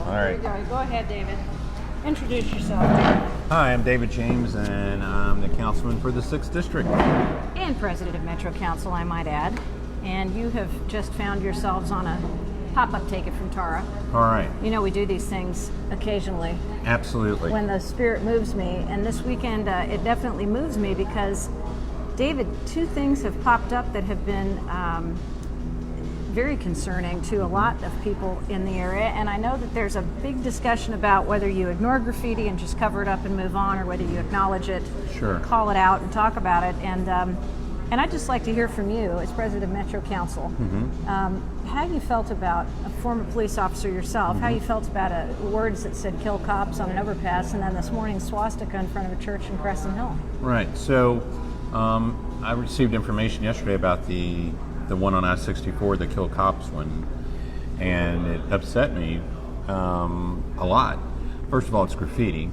All right. There you go. Go ahead, David. Introduce yourself, David. Hi, I'm David James, and I'm the councilman for the 6th District. And president of Metro Council, I might add. And you have just found yourselves on a pop-up Take It From Tara. All right. You know, we do these things occasionally. Absolutely. When the spirit moves me. And this weekend, it definitely moves me because, David, two things have popped up that have been very concerning to a lot of people in the area. And I know that there's a big discussion about whether you ignore graffiti and just cover it up and move on, or whether you acknowledge it, Sure. call it out and talk about it. And I'd just like to hear from you as president of Metro Council, how you felt about a former police officer yourself, how you felt about words that said kill cops on an overpass, and then this morning swastika in front of a church in Crescent Hill. Right. So I received information yesterday about the one on I-64, the kill cops one, and it upset me a lot. First of all, it's graffiti.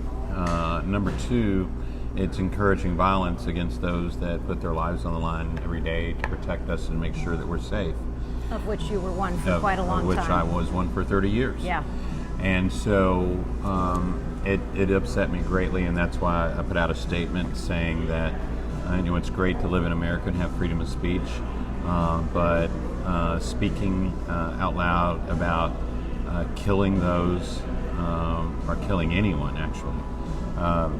Number two, it's encouraging violence against those that put their lives on the line every day to protect us and make sure that we're safe. Of which you were one for quite a long time. Of which I was one for 30 years. Yeah. And so it upset me greatly, and that's why I put out a statement saying that it's great to live in America and have freedom of speech, but speaking out loud about killing those, or killing anyone actually,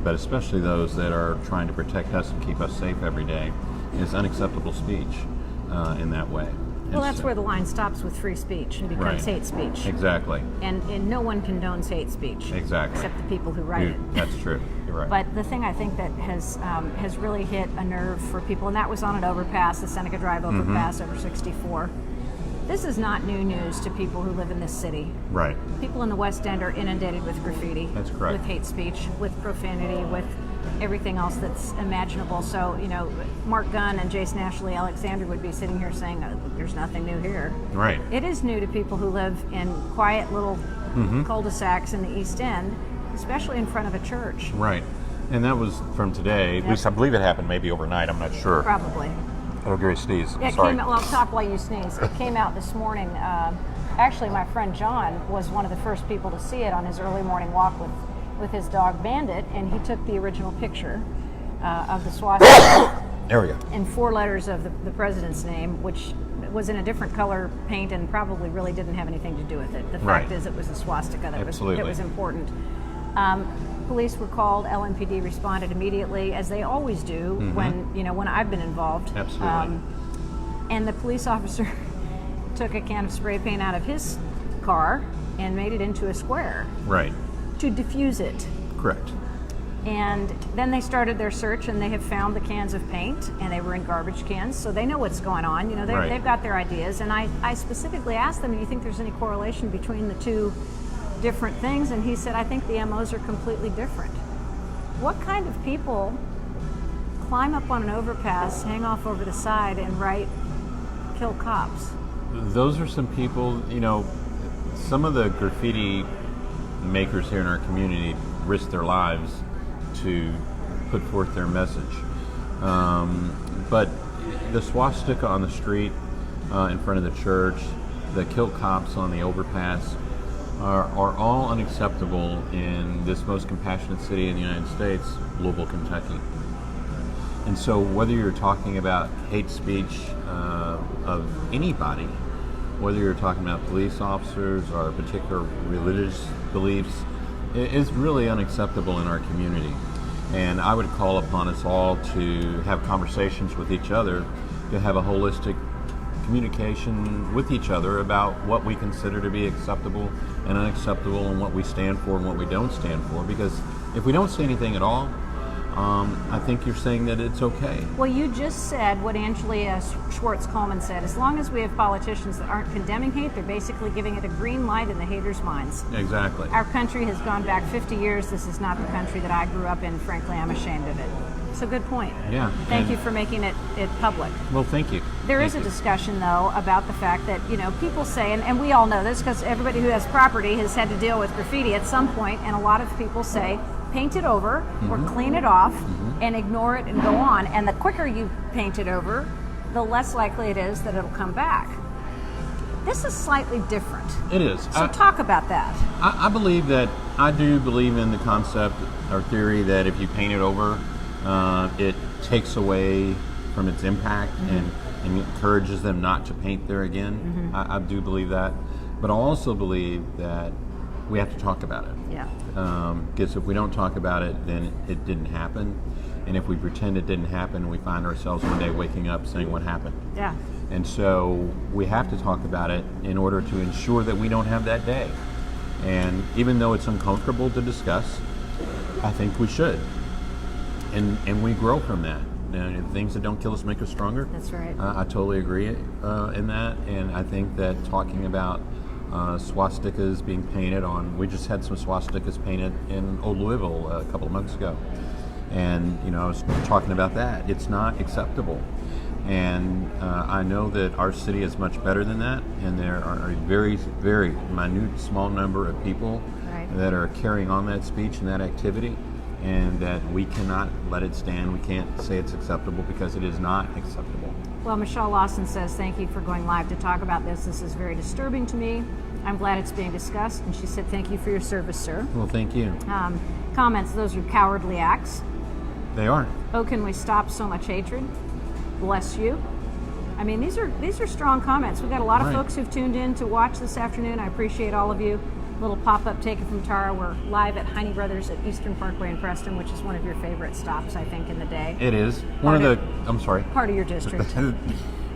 but especially those that are trying to protect us and keep us safe every day, is unacceptable speech in that way. Well, that's where the line stops with free speech and becomes hate speech. Exactly. And no one condones hate speech. Exactly. Except the people who write it. That's true. You're right. But the thing I think that has really hit a nerve for people, and that was on an overpass, the Seneca Drive overpass over 64. This is not new news to people who live in this city. Right. People in the West End are inundated with graffiti. That's correct. With hate speech, with profanity, with everything else that's imaginable. So, Mark Gunn and Jason Ashley Alexander would be sitting here saying, there's nothing new here. Right. It is new to people who live in quiet little cul-de-sacs in the East End, especially in front of a church. Right. And that was from today. At least I believe it happened maybe overnight. I'm not sure. Probably. Oh, Gary sneeze. It Sorry. came out, well, talk while you sneeze. It came out this morning. Actually, my friend John was one of the first people to see it on his early morning walk with his dog Bandit, and he took the original picture of the swastika. There we go. And 4 letters of the president's name, which was in a different color paint and probably really didn't have anything to do with it. The fact is, it was a swastika that was important. Police were called. LMPD responded immediately, as they always do when I've been involved. Absolutely. And the police officer took a can of spray paint out of his car and made it into a square. Right. To diffuse it. Correct. And then they started their search, and they have found the cans of paint, and they were in garbage cans, so they know what's going on. They've got their ideas. And I specifically asked them, do you think there's any correlation between the two different things? And he said, I think the MOs are completely different. What kind of people climb up on an overpass, hang off over the side, and write kill cops? Those are some people, some of the graffiti makers here in our community risk their lives to put forth their message. But the swastika on the street in front of the church, the kill cops on the overpass, are all unacceptable in this most compassionate city in the United States, Louisville, Kentucky. And so whether you're talking about hate speech of anybody, whether you're talking about police officers or particular religious beliefs, it is really unacceptable in our community. And I would call upon us all to have conversations with each other, to have a holistic communication with each other about what we consider to be acceptable and unacceptable, and what we stand for and what we don't stand for. Because if we don't say anything at all, I think you're saying that it's okay. Well, you just said what Angelia Schwartz-Coleman said. As long as we have politicians that aren't condemning hate, they're basically giving it a green light in the haters' minds. Exactly. Our country has gone back 50 years. This is not the country that I grew up in. Frankly, I'm ashamed of it. It's a good point. Yeah. Thank you for making it public. Well, thank you. There is a discussion, though, about the fact that, people say, and we all know this because everybody who has property has had to deal with graffiti at some point, and a lot of people say, paint it over or clean it off and ignore it and go on. And the quicker you paint it over, the less likely it is that it'll come back. This is slightly different. It is. So talk about that. I do believe in the concept or theory that if you paint it over, it takes away from its impact and encourages them not to paint there again. I do believe that. But I also believe that we have to talk about it. Yeah. Because if we don't talk about it, then it didn't happen. And if we pretend it didn't happen, we find ourselves one day waking up saying what happened. Yeah. And so we have to talk about it in order to ensure that we don't have that day. And even though it's uncomfortable to discuss, I think we should. And we grow from that. And things that don't kill us make us stronger. That's right. I totally agree in that. And I think that talking about swastikas being painted on, we just had some swastikas painted in Old Louisville a couple of months ago. And, I was talking about that. It's not acceptable. And I know that our city is much better than that. And there are a very, very minute, small number of people that are carrying on that speech and that activity. And that we cannot let it stand. We can't say it's acceptable because it is not acceptable. Well, Michelle Lawson says, thank you for going live to talk about this. This is very disturbing to me. I'm glad it's being discussed. And she said, thank you for your service, sir. Well, thank you. Comments, those are cowardly acts. They are. Oh, can we stop so much hatred? Bless you. I mean, these are strong comments. We've got a lot of folks who've tuned in to watch this afternoon. I appreciate all of you. Little pop-up taken from Tara. We're live at Heine Brothers at Eastern Parkway in Preston, which is one of your favorite stops, I think, in the day. It is. I'm sorry. Part of your district.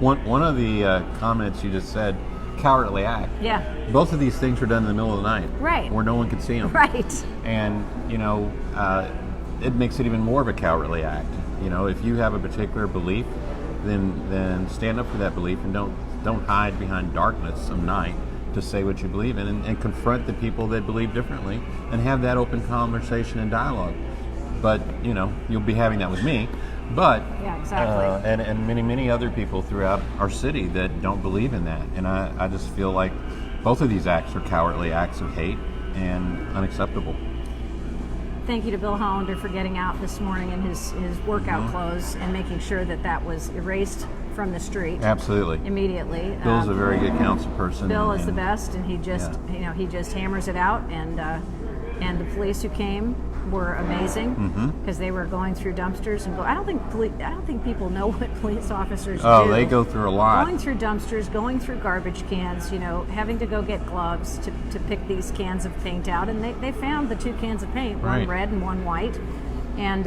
One of the comments you just said, cowardly act. Yeah. Both of these things were done in the middle of the night. Right. Where no one could see them. Right. And, it makes it even more of a cowardly act. If you have a particular belief, then stand up for that belief and don't hide behind darkness some night to say what you believe in and confront the people that believe differently and have that open conversation and dialogue. But, you'll be having that with me. But yeah, exactly. And many other people throughout our city that don't believe in that. And I just feel like both of these acts are cowardly acts of hate and unacceptable. Thank you to Bill Hollander for getting out this morning in his workout clothes and making sure that was erased from the street. Absolutely. Immediately. Bill's a very good council person. Bill is the best, and he just he just hammers it out. And the police who came were amazing because they were going through dumpsters and I don't think people know what police officers do. Oh, they go through a lot. Going through dumpsters, going through garbage cans, having to go get gloves to pick these cans of paint out, and they found the two cans of paint, one red and one white, and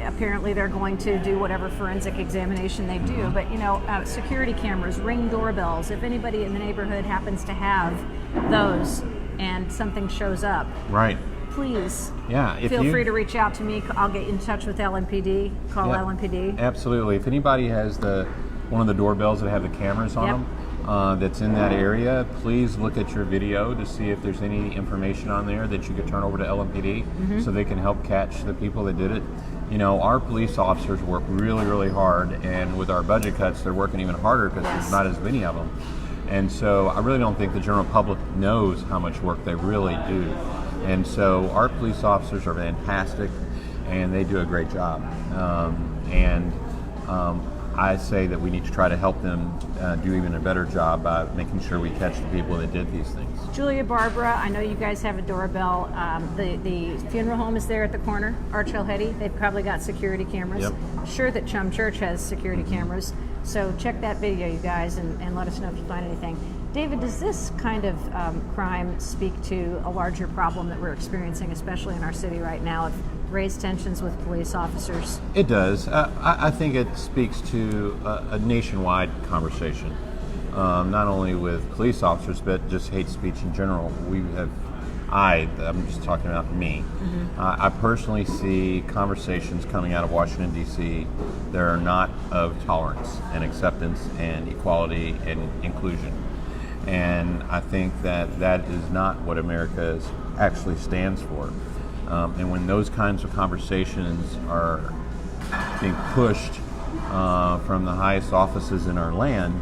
apparently they're going to do whatever forensic examination they do. But security cameras, Ring doorbells, if anybody in the neighborhood happens to have those and something shows up, please feel free to reach out to me. I'll get in touch with LMPD. Call LMPD. Absolutely. If anybody has one of the doorbells that have the cameras on them that's in that area, please look at your video to see if there's any information on there that you could turn over to LMPD so they can help catch the people that did it. Our police officers work really, really hard, and with our budget cuts, they're working even harder because there's not as many of them. And so I really don't think the general public knows how much work they really do. And so our police officers are fantastic, and they do a great job. I say that we need to try to help them do even a better job by making sure we catch the people that did these things. Julia, Barbara, I know you guys have a doorbell. The funeral home is there at the corner, Arch Hill Hetty. They've probably got security cameras. Yep. Sure that Chum Church has security cameras. So check that video, you guys, and let us know if you find anything. David, does this kind of crime speak to a larger problem that we're experiencing, especially in our city right now, of raised tensions with police officers? It does. I think it speaks to a nationwide conversation, not only with police officers, but just hate speech in general. I'm just talking about me. I personally see conversations coming out of Washington, D.C. that are not of tolerance and acceptance and equality and inclusion. And I think that is not what America actually stands for. And when those kinds of conversations are being pushed from the highest offices in our land,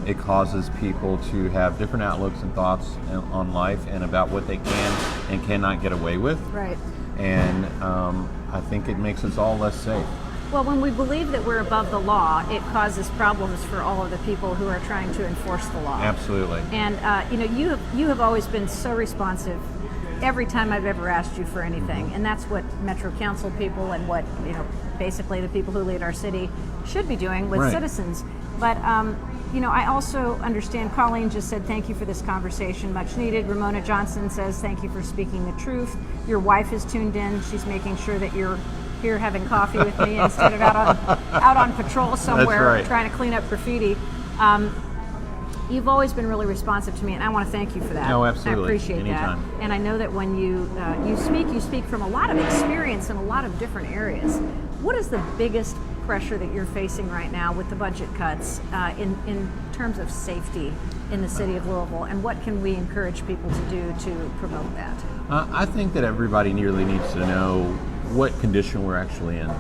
it causes people to have different outlooks and thoughts on life and about what they can and cannot get away with. Right. And I think it makes us all less safe. Well, when we believe that we're above the law, it causes problems for all of the people who are trying to enforce the law. Absolutely. And you have always been so responsive every time I've ever asked you for anything, and that's what Metro Council people and what basically the people who lead our city should be doing with citizens. But I also understand. Colleen just said thank you for this conversation, much needed. Ramona Johnson says thank you for speaking the truth. Your wife is tuned in. She's making sure that you're here having coffee with me instead of out on patrol somewhere trying to clean up graffiti. You've always been really responsive to me, and I want to thank you for that. No, absolutely. I appreciate Anytime. that. And I know that when you speak from a lot of experience in a lot of different areas. What is the biggest pressure that you're facing right now with the budget cuts in terms of safety in the city of Louisville, and what can we encourage people to do to promote that? I think that everybody nearly needs to know what condition we're actually in.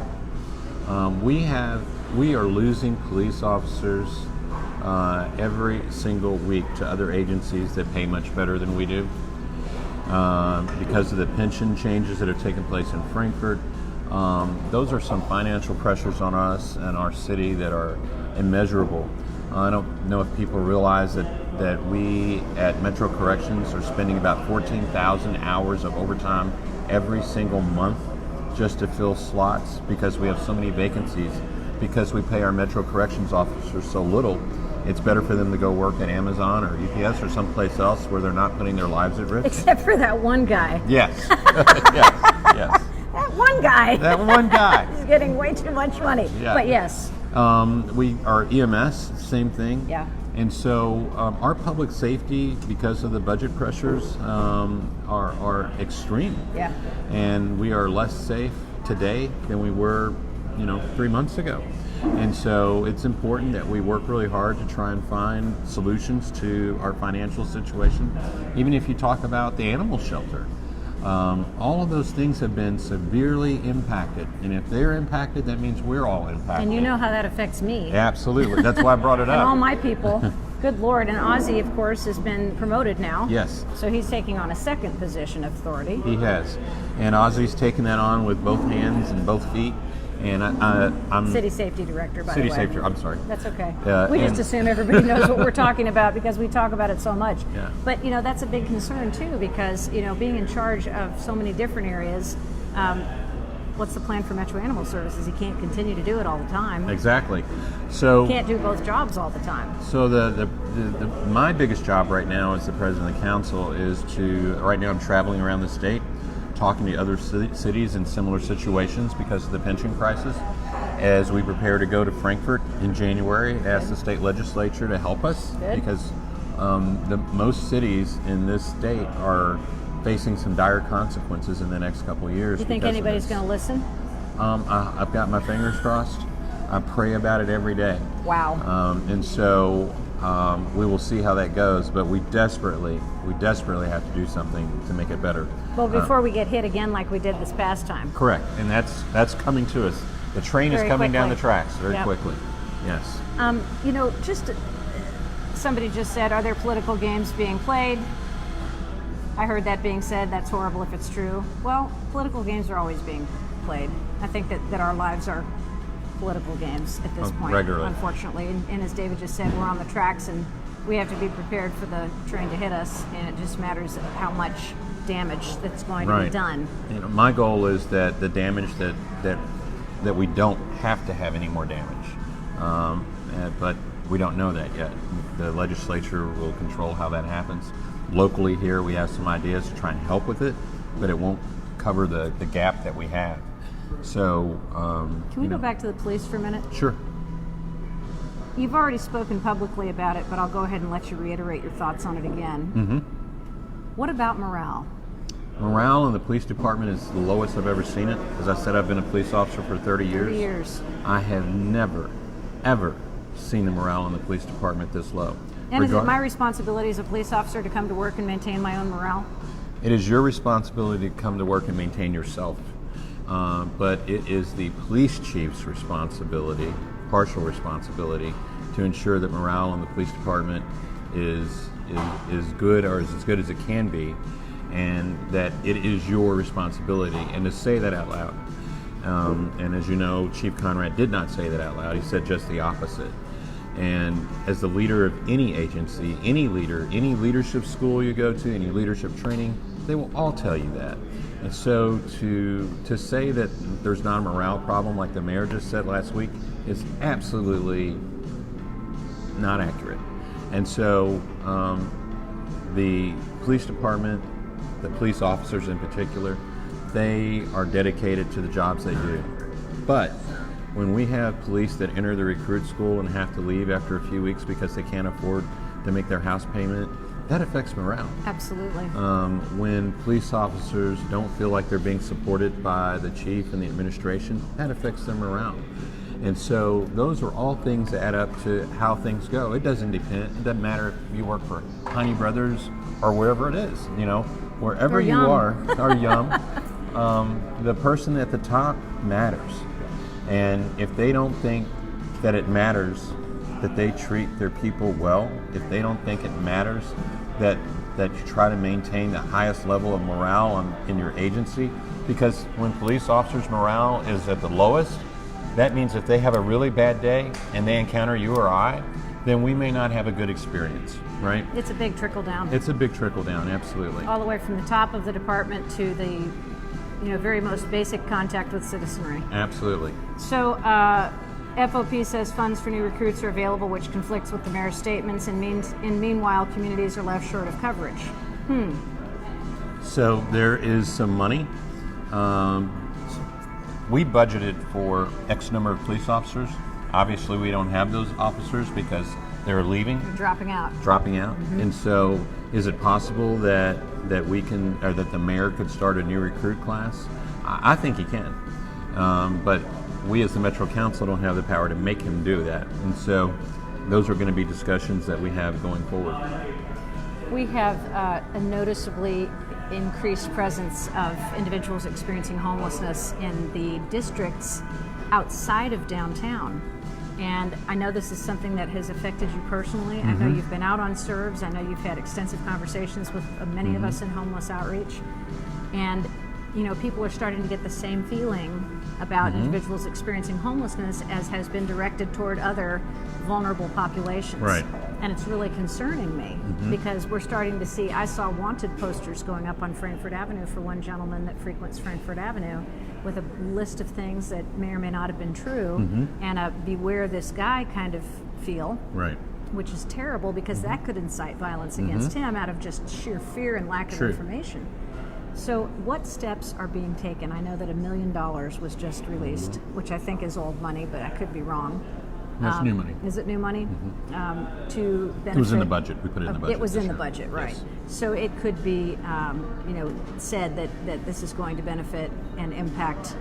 We are losing police officers every single week to other agencies that pay much better than we do because of the pension changes that have taken place in Frankfurt. Those are some financial pressures on us and our city that are immeasurable. I don't know if people realize that we at Metro Corrections are spending about 14,000 hours of overtime every single month just to fill slots because we have so many vacancies, because we pay our Metro Corrections officers so little. It's better for them to go work at Amazon or UPS or someplace else where they're not putting their lives at risk. Except for that one guy. Yes. yes. That one guy. That one guy. He's getting way too much money. Yeah. But yes. We are EMS, same thing. Yeah. And so our public safety, because of the budget pressures, are extreme. Yeah. And we are less safe today than we were, 3 months ago. And so it's important that we work really hard to try and find solutions to our financial situation. Even if you talk about the animal shelter, all of those things have been severely impacted. And if they're impacted, that means we're all impacted. And you know how that affects me. Absolutely. That's why I brought it up. And all my people. Good Lord. And Ozzy, of course, has been promoted now. Yes. So he's taking on a second position of authority. He has. And Ozzy's taken that on with both hands and both feet. And I'm City Safety Director, by the way. City Safety, I'm sorry. That's okay. We just assume everybody knows what we're talking about because we talk about it so much. Yeah. But, that's a big concern, too, because, being in charge of so many different areas, what's the plan for Metro Animal Services? He can't continue to do it all the time. Exactly. So He can't do both jobs all the time. So my biggest job right now as the president of the council is right now I'm traveling around the state, talking to other cities in similar situations because of the pension crisis. As we prepare to go to Frankfurt in January, ask the state legislature to help us. Good. Because most cities in this state are facing some dire consequences in the next couple of years. You think anybody's going to listen? I've got my fingers crossed. I pray about it every day. Wow. And so we will see how that goes, but we desperately have to do something to make it better. Well, before we get hit again like we did this past time. Correct, and that's coming to us. The train is coming down the tracks very quickly. Yes. Somebody just said, are there political games being played? I heard that being said. That's horrible if it's true. Well, political games are always being played. I think that our lives are political games at this point, regularly. Unfortunately. And as David just said, we're on the tracks and we have to be prepared for the train to hit us, and it just matters how much damage that's going to be done. My goal is that the damage that we don't have to have any more damage, but we don't know that yet. The legislature will control how that happens. Locally here, we have some ideas to try and help with it, but it won't cover the gap that we have. So, can we go back to the police for a minute? Sure. You've already spoken publicly about it, but I'll go ahead and let you reiterate your thoughts on it again. Mm-hmm. What about morale? Morale in the police department is the lowest I've ever seen it. As I said, I've been a police officer for 30 years. 30 years. I have never, ever seen the morale in the police department this low. And is it my responsibility as a police officer to come to work and maintain my own morale? It is your responsibility to come to work and maintain yourself. But it is the police chief's responsibility, partial responsibility, to ensure that morale in the police department is good, or is as good as it can be, and that it is your responsibility. And to say that out loud, And as you know, Chief Conrad did not say that out loud. He said just the opposite. And as the leader of any agency, any leader, any leadership school you go to, any leadership training, they will all tell you that. And so to say that there's not a morale problem like the mayor just said last week is absolutely not accurate. And so the police department, the police officers in particular, they are dedicated to the jobs they do. But when we have police that enter the recruit school and have to leave after a few weeks because they can't afford to make their house payment, that affects morale. Absolutely. When police officers don't feel like they're being supported by the chief and the administration, that affects their morale. And so those are all things that add up to how things go. It doesn't matter if you work for Honey Brothers or wherever it is, wherever you are, or Yum, the person at the top matters. And if they don't think that it matters that they treat their people well, if they don't think it matters that you try to maintain the highest level of morale in your agency, because when police officers' morale is at the lowest, that means if they have a really bad day and they encounter you or I, then we may not have a good experience, right? It's a big trickle down. It's a big trickle down, absolutely. All the way from the top of the department to the very most basic contact with citizenry. Absolutely. So FOP says funds for new recruits are available, which conflicts with the mayor's statements, and meanwhile communities are left short of coverage. So there is some money. We budgeted for X number of police officers. Obviously, we don't have those officers because they're leaving. They're dropping out. Mm-hmm. And so is it possible that we can, or that the mayor could start a new recruit class? I think he can. But we as the Metro Council don't have the power to make him do that. And so those are going to be discussions that we have going forward. We have a noticeably increased presence of individuals experiencing homelessness in the districts outside of downtown. And I know this is something that has affected you personally. I know you've been out on serves. I know you've had extensive conversations with many of us in homeless outreach. And, people are starting to get the same feeling about individuals experiencing homelessness as has been directed toward other vulnerable populations. Right. And it's really concerning me because we're starting to see, I saw wanted posters going up on Frankfurt Avenue for one gentleman that frequents Frankfurt Avenue with a list of things that may or may not have been true and a beware this guy kind of feel. Right. Which is terrible because that could incite violence against him out of just sheer fear and lack of information. So what steps are being taken? I know that $1 million was just released, which I think is old money, but I could be wrong. That's new money. Is it new money? To benefit? It was in the budget. We put it in the budget. It was in the budget, right. Yes. So it could be, said that this is going to benefit and impact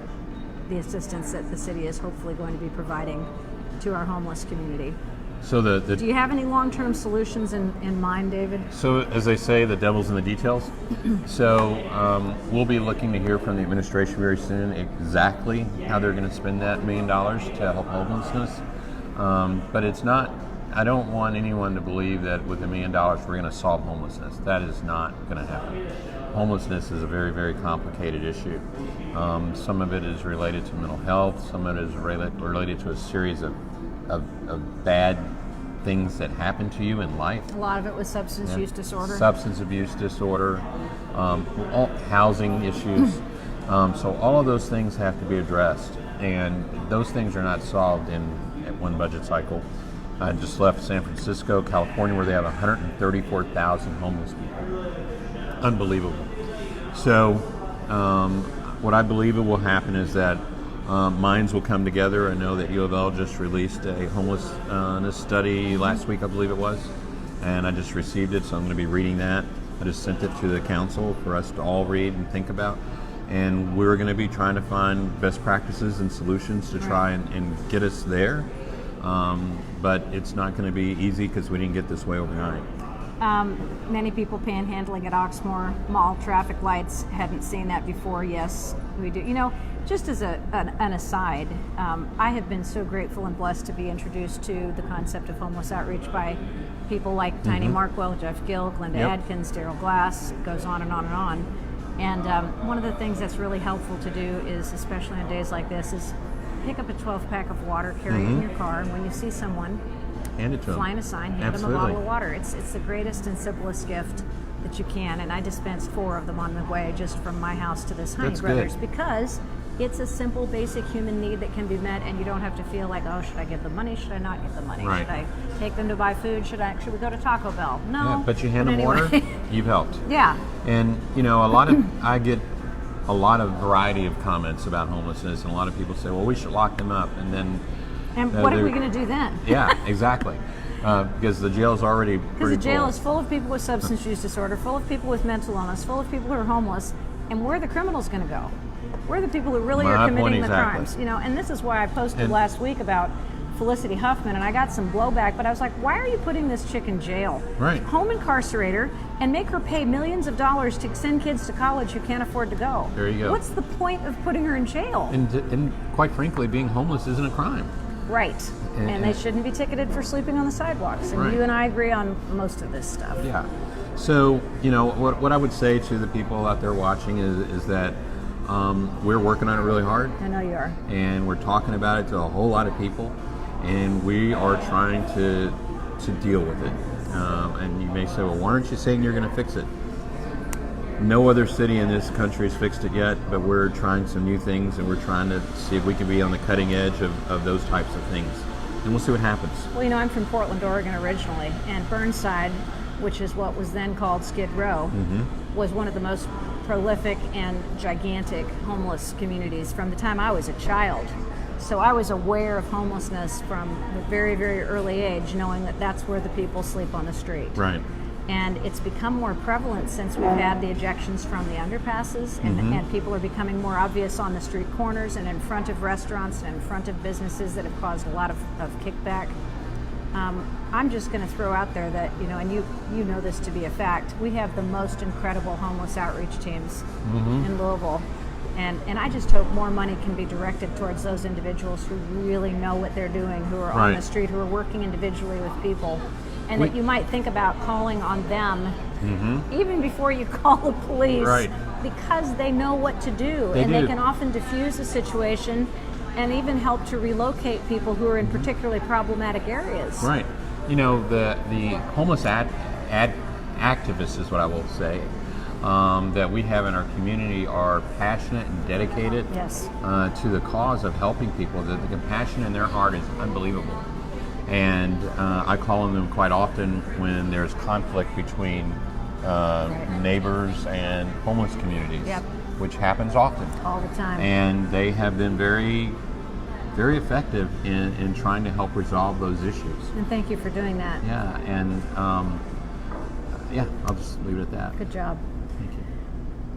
the assistance that the city is hopefully going to be providing to our homeless community. So do you have any long-term solutions in mind, David? So as they say, the devil's in the details. So we'll be looking to hear from the administration very soon exactly how they're going to spend that $1 million to help homelessness. But it's not, I don't want anyone to believe that with $1 million we're going to solve homelessness. That is not going to happen. Homelessness is a very, very complicated issue. Some of it is related to mental health. Some of it is related to a series of bad things that happen to you in life. A lot of it was substance use disorder. Substance abuse disorder, all housing issues. So all of those things have to be addressed, and those things are not solved in one budget cycle. I just left San Francisco, California, where they have 134,000 homeless people. Unbelievable. So what I believe will happen is that minds will come together. I know that U of L just released a homelessness study last week, I believe it was, and I just received it, so I'm going to be reading that. I just sent it to the council for us to all read and think about, and we're going to be trying to find best practices and solutions to try and get us there, but it's not going to be easy because we didn't get this way overnight. Many people panhandling at Oxmoor Mall traffic lights. Hadn't seen that before. Yes, we do. Just as an aside, I have been so grateful and blessed to be introduced to the concept of homeless outreach by people like Tiny Markwell, Jeff Gill, Glenda Adkins, Daryl Glass. It goes on and on and on. And one of the things that's really helpful to do is, especially on days like this, is pick up a 12-pack of water, carry it in your car, and when you see someone hand it to them. flying a sign, hand them a bottle of water. It's the greatest and simplest gift that you can, and I dispensed 4 of them on the way just from my house to this Honey That's Brothers good. because it's a simple, basic human need that can be met, and you don't have to feel like, oh, should I give them money? Should I not give them money? Right. Should I take them to buy food? Should we go to Taco Bell? No. Yeah, but you hand them anyway. water, you've helped. Yeah. And I get a lot of variety of comments about homelessness, and a lot of people say, well, we should lock them up, and then What are we going to do then? Yeah, exactly. Because the jail's already Because the jail full. is full of people with substance use disorder, full of people with mental illness, full of people who are homeless, and where are the criminals going to go? Where are the people who really are committing the crimes? And this is why I posted last week about Felicity Huffman, and I got some blowback, but I was like, why are you putting this chick in jail? Right. Home incarcerate her and make her pay millions of dollars to send kids to college who can't afford to go. There you go. What's the point of putting her in jail? And quite frankly, being homeless isn't a crime. Right. And they shouldn't be ticketed for sleeping on the sidewalks. And you and I agree on most of this stuff. Yeah. So, what I would say to the people out there watching is that we're working on it really hard. I know you are. And we're talking about it to a whole lot of people. And we are trying to deal with it. And you may say, well, why aren't you saying you're going to fix it? No other city in this country has fixed it yet, but we're trying some new things, and we're trying to see if we can be on the cutting edge of those types of things. And we'll see what happens. Well, I'm from Portland, Oregon originally, and Burnside, which is what was then called Skid Row, was one of the most prolific and gigantic homeless communities from the time I was a child. So I was aware of homelessness from a very, very early age, knowing that that's where the people sleep on the street. Right. And it's become more prevalent since we've had the ejections from the underpasses, and people are becoming more obvious on the street corners and in front of restaurants and in front of businesses that have caused a lot of kickback. I'm just going to throw out there that, and you know this to be a fact, we have the most incredible homeless outreach teams in Louisville. And I just hope more money can be directed towards those individuals who really know what they're doing, who are on the street, who are working individually with people. And that you might think about calling on them even before you call the police, because they know what to do. They can often diffuse a situation and even help to relocate people who are in particularly problematic areas. Right. The homeless activists is what I will say, that we have in our community are passionate and dedicated to the cause of helping people. The compassion in their heart is unbelievable. And I call on them quite often when there's conflict between neighbors and homeless communities, which happens often. All the time. And they have been very, very effective in trying to help resolve those issues. And thank you for doing that. Yeah, and I'll just leave it at that. Good job. Thank you.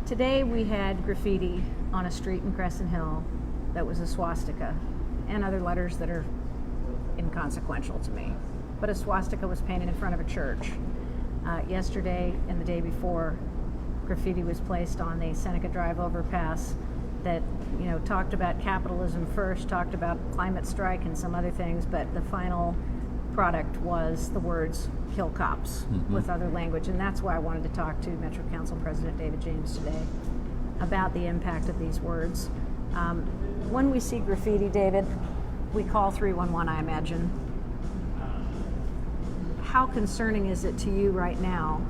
Today we had graffiti on a street in Crescent Hill that was a swastika and other letters that are inconsequential to me. But a swastika was painted in front of a church. Yesterday and the day before, graffiti was placed on the Seneca Drive overpass that, talked about capitalism first, talked about climate strike and some other things, but the final product was the words "kill cops" with other language. And that's why I wanted to talk to Metro Council President David James today about the impact of these words. When we see graffiti, David, we call 311, I imagine. How concerning is it to you right now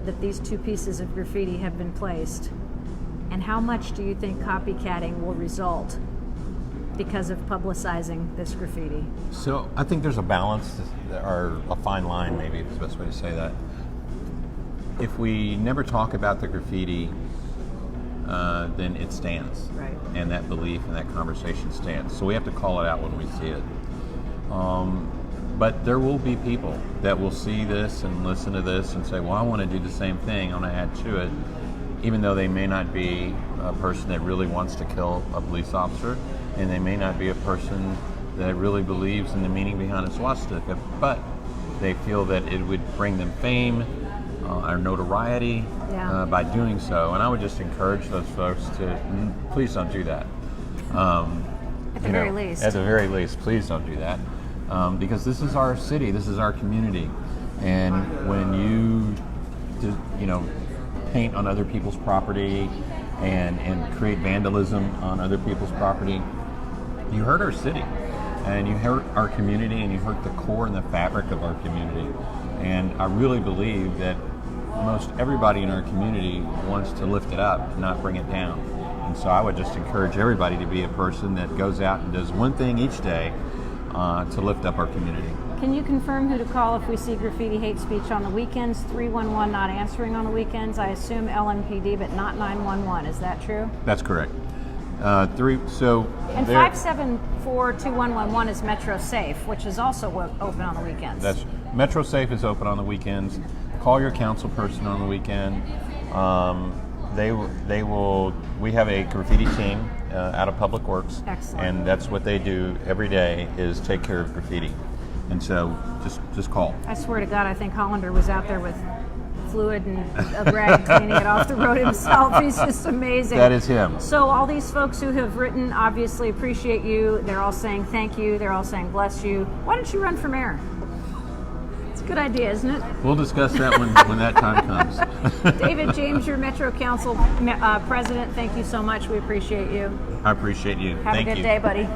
that these 2 pieces of graffiti have been placed? And how much do you think copycatting will result because of publicizing this graffiti? So I think there's a balance, or a fine line, maybe is the best way to say that. If we never talk about the graffiti, then it stands. Right. And that belief and that conversation stands. So we have to call it out when we see it. But there will be people that will see this and listen to this and say, well, I want to do the same thing, I want to add to it, even though they may not be a person that really wants to kill a police officer, and they may not be a person that really believes in the meaning behind a swastika, but they feel that it would bring them fame or notoriety by doing so. And I would just encourage those folks to please don't do that. At the very least. At the very least, please don't do that. Because this is our city, this is our community. And when you paint on other people's property and create vandalism on other people's property, you hurt our city, and you hurt our community, and you hurt the core and the fabric of our community. And I really believe that most everybody in our community wants to lift it up, not bring it down. And so I would just encourage everybody to be a person that goes out and does one thing each day to lift up our community. Can you confirm who to call if we see graffiti hate speech on the weekends? 311 not answering on the weekends. I assume LMPD, but not 911. Is that true? That's correct. And 574-2111 is Metro Safe, which is also open on the weekends. That's Metro Safe is open on the weekends. Call your council person on the weekend. They will. We have a graffiti team out of Public Works. Excellent. And that's what they do every day is take care of graffiti. And so just call. I swear to God, I think Hollander was out there with fluid and a rag cleaning it off the road himself. He's just amazing. That is him. So all these folks who have written obviously appreciate you. They're all saying thank you. They're all saying bless you. Why don't you run for mayor? It's a good idea, isn't it? We'll discuss that when that time comes. David James, your Metro Council president, thank you so much. We appreciate you. I appreciate you. Have a good day, buddy.